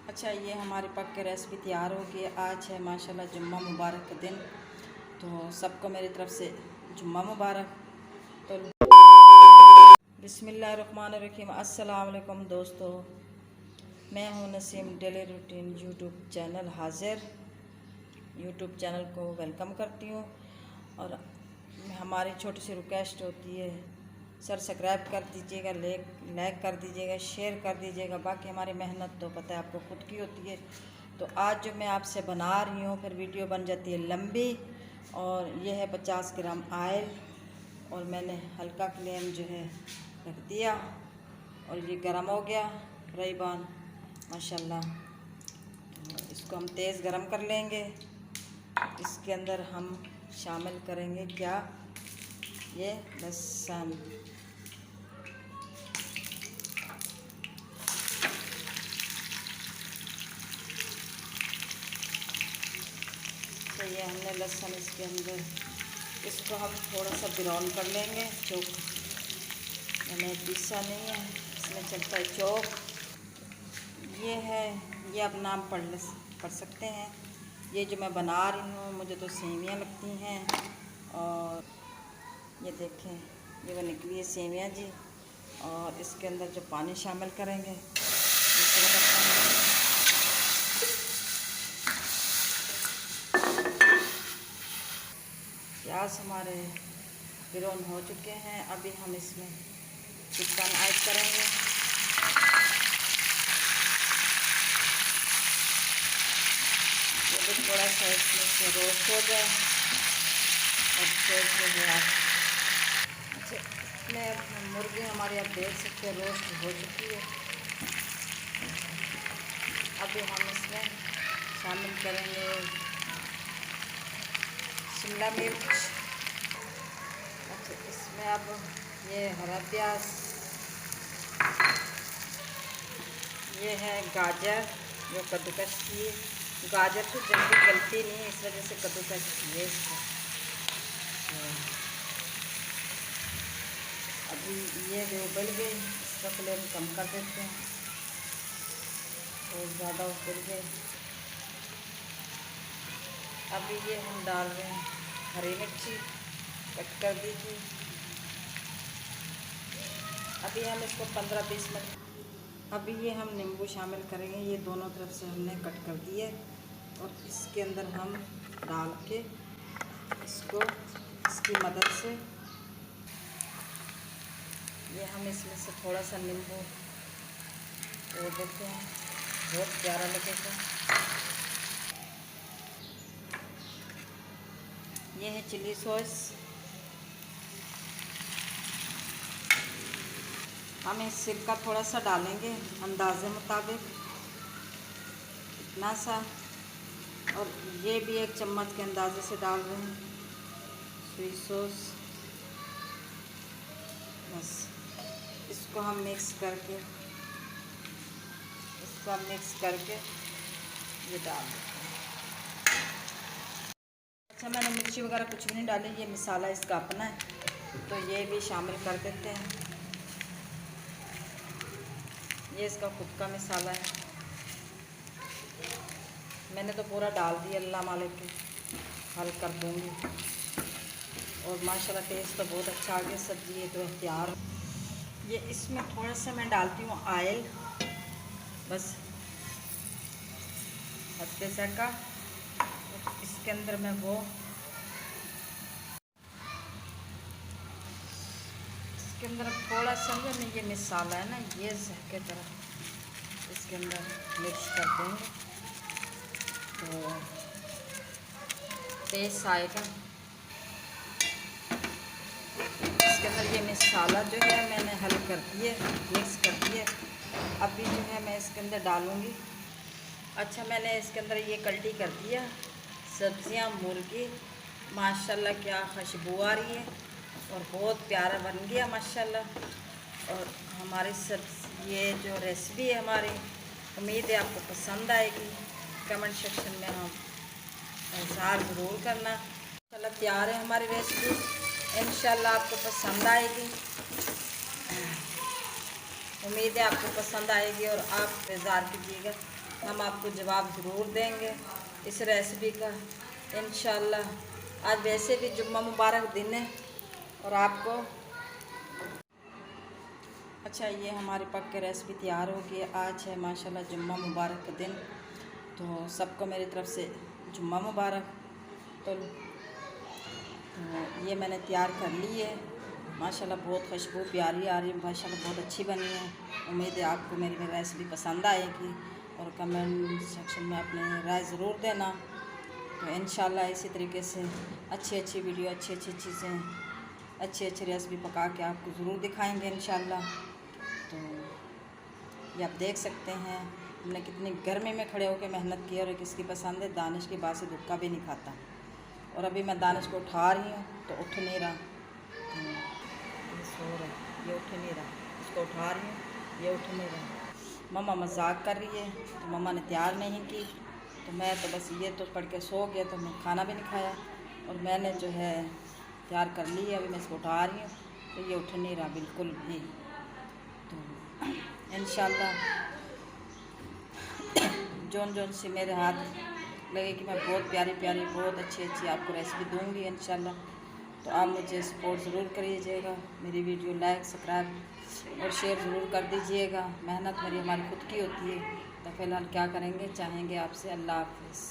अच्छा, ये हमारी पक के रेसिपी तैयार हो गई। आज है माशाल्लाह जुम्मा मुबारक का दिन, तो सबको मेरी तरफ से जुम्मा मुबारक। तो बिस्मिल्लाहिर्रहमानिर्रहीम। अस्सलाम वालेकुम दोस्तों, मैं हूँ Naseem daily routine YouTube channel हाजिर। यूट्यूब चैनल को वेलकम करती हूँ और हमारी छोटी सी रिक्वेस्ट होती है, सब्सक्राइब कर दीजिएगा, लाइक कर दीजिएगा, शेयर कर दीजिएगा। बाकी हमारी मेहनत तो पता है आपको खुद की होती है। तो आज जो मैं आपसे बना रही हूँ, फिर वीडियो बन जाती है लंबी। और ये है 50 ग्राम ऑयल और मैंने हल्का फ्लेम जो है रख दिया और ये गर्म हो गया फ्राई पैन माशाल्लाह। तो इसको हम तेज़ गर्म कर लेंगे। इसके अंदर हम शामिल करेंगे क्या, ये लहसुन। तो ये हमने लहसुन इसके अंदर, इसको हम थोड़ा सा ब्राउन कर लेंगे। चौक मैंने पीसा नहीं है, इसमें चलता है चौक। ये है, ये आप नाम पढ़ सकते हैं। ये जो मैं बना रही हूँ, मुझे तो सेवियाँ लगती हैं। और ये देखें, ये वो निकली है सेवियाँ जी। और इसके अंदर जो पानी शामिल करेंगे, प्याज हमारे ब्राउन हो चुके हैं। अभी हम इसमें चिकन ऐड करेंगे। ये भी थोड़ा सा इसमें से रोस्ट हो जाए और फिर जो है अच्छा, इसमें मुर्गी हमारी आप देख सकते हैं रोस्ट हो चुकी है। अभी हम इसमें शामिल करेंगे शिमला मिर्च। अच्छा, इसमें अब ये हरा प्याज, ये है गाजर जो कद्दूकस की। गाजर तो जल्दी गलती नहीं है, इस वजह से कद्दूकस की है इसको। अभी ये जो उबल गई, इसका फ्लेम कम कर देते हैं, बहुत ज़्यादा उबल गई। अभी ये हम डाल रहे हैं हरी मिर्ची कट कर दी थी। अभी हम इसको 15-20 मिनट। अभी ये हम नींबू शामिल करेंगे, ये दोनों तरफ से हमने कट कर दिए और इसके अंदर हम डाल के इसको इसकी मदद से ये हम इसमें से थोड़ा सा नींबू वो देते हैं, बहुत प्यारा लगेगा। ये है चिली सॉस। हम इस सिरका थोड़ा सा डालेंगे अंदाज़े मुताबिक, इतना सा। और ये भी 1 चम्मच के अंदाजे से डाल रहे हैं सोया सॉस। बस इसको हम मिक्स करके ये डाल देते हैं। अच्छा, मैंने मिर्ची वगैरह कुछ भी नहीं डाली, ये मसाला इसका अपना है, तो ये भी शामिल कर देते हैं। ये इसका खुद का मसाला है, मैंने तो पूरा डाल दिया। अल्लाह मालिक के हल कर दूँगी। और माशाल्लाह टेस्ट तो बहुत अच्छा आ गया सब्ज़ी। ये तो तैयार। ये इसमें थोड़ा सा मैं डालती हूँ ऑयल, बस हल्के से का। इसके अंदर मैं इसके अंदर थोड़ा सा में ये मसाला है ना, ये के तरह इसके अंदर मिक्स कर देंगे तो टेस्ट आएगा। इसके अंदर ये मसाला जो है मैंने हल कर दिए, मिक्स कर दिए। अभी जो है मैं इसके अंदर डालूँगी। अच्छा, मैंने इसके अंदर ये कल्टी कर दिया सब्जियां, मुर्गी। माशाल्लाह क्या खुशबू आ रही है और बहुत प्यारा बन गया माशाल्लाह। और हमारी ये जो रेसिपी है हमारी, उम्मीद है आपको पसंद आएगी। कमेंट सेक्शन में हम इज़हार ज़रूर करना। माशाल्लाह तैयार है हमारी रेसिपी, इंशाल्लाह आपको पसंद आएगी। उम्मीद है आपको पसंद आएगी और आप इंतज़ार कीजिएगा हम आपको जवाब ज़रूर देंगे इस रेसिपी का इंशाल्लाह। आज वैसे भी जुम्मा मुबारक दिन है और आपको अच्छा, ये हमारी पक के रेसिपी तैयार हो गई। आज है माशाल्लाह जुम्मा मुबारक का दिन, तो सबको मेरी तरफ से जुम्मा मुबारक। तो ये मैंने तैयार कर ली है माशाल्लाह, बहुत खुशबू प्यारी आ रही है माशाल्लाह, बहुत अच्छी बनी है। उम्मीद है आपको मेरी रेसिपी पसंद आएगी और कमेंट सेक्शन में अपनी राय ज़रूर देना। तो इंशाल्लाह इसी तरीके से अच्छी वीडियो, अच्छी चीज़ें, अच्छी रेसिपी पका के आपको ज़रूर दिखाएंगे इंशाल्लाह। तो ये आप देख सकते हैं हमने कितनी गर्मी में खड़े होकर मेहनत की और किसकी पसंद है। दानिश की बात से दुक्का भी नहीं खाता। और अभी मैं दानिश को उठा रही हूँ तो उठ नहीं रहा, सो रहा, ये उठ नहीं रहा। इसको उठा रही हूँ, ये उठ नहीं रहा। मम्मा मजाक कर रही है तो मम्मा ने तैयार नहीं की, तो मैं तो बस ये तो पढ़ के सो गया, तो मैं खाना भी नहीं खाया और मैंने जो है तैयार कर ली है। अभी मैं इसको उठा रही हूँ तो ये उठ नहीं रहा बिल्कुल भी। तो इंशाल्लाह जोन सी मेरे हाथ लगे कि मैं बहुत प्यारी बहुत अच्छी आपको रेसिपी दूंगी इंशाल्लाह। तो आप मुझे सपोर्ट ज़रूर करिएगा, मेरी वीडियो लाइक, सब्सक्राइब और शेयर ज़रूर कर दीजिएगा। मेहनत मेरी हमारी खुद की होती है। तो फ़िलहाल क्या करेंगे, चाहेंगे आपसे। अल्लाह हाफ़िज़।